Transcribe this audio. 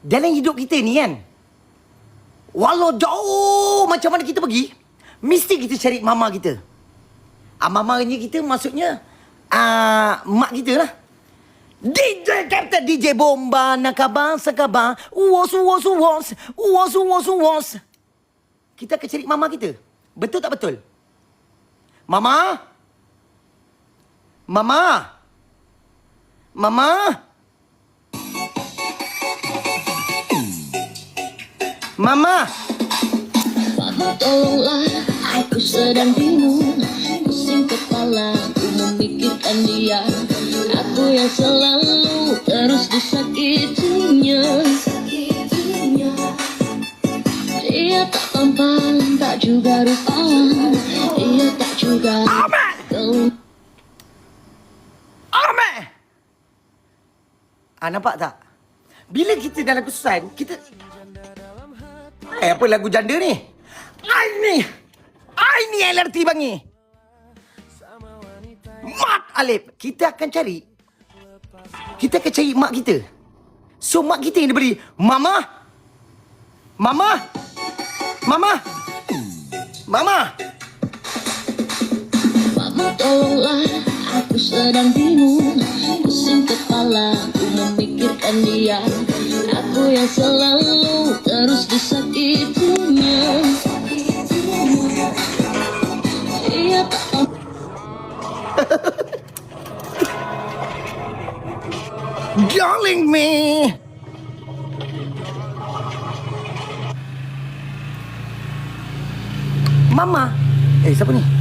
dalam hidup kita ni kan, walau jauh macam mana kita pergi, mesti kita cari mama kita. Mamanya kita maksudnya mak kita lah. DJ Captain, DJ Bomba, nakabang sakabang, uwas uwas uwas, uwas uwas uwas. Kita akan cari mama kita. Betul tak betul? Mama? Mama? Mama? Mama? Mama tolonglah, aku sedang bingung. Pusing kepala, aku memikirkan dia. Aku yang selalu terus disakitinya. Dia tak tampan, tak juga rupawan. Dia tak juga Ame! Nampak tak? Bila kita dalam kesusahan, kita... apa lagu janda ni? Ai ni LRT bangi. Mat Alip. Kita akan cari mak kita. So mak kita yang diberi Mama. Mama. Mama. Mama. Mama tolonglah, aku sedang bingung. Pusing kepala, aku memikirkan dia. Aku yang selalu terus disakitinya. Dia tak Darling me. Mama. Siapa ni?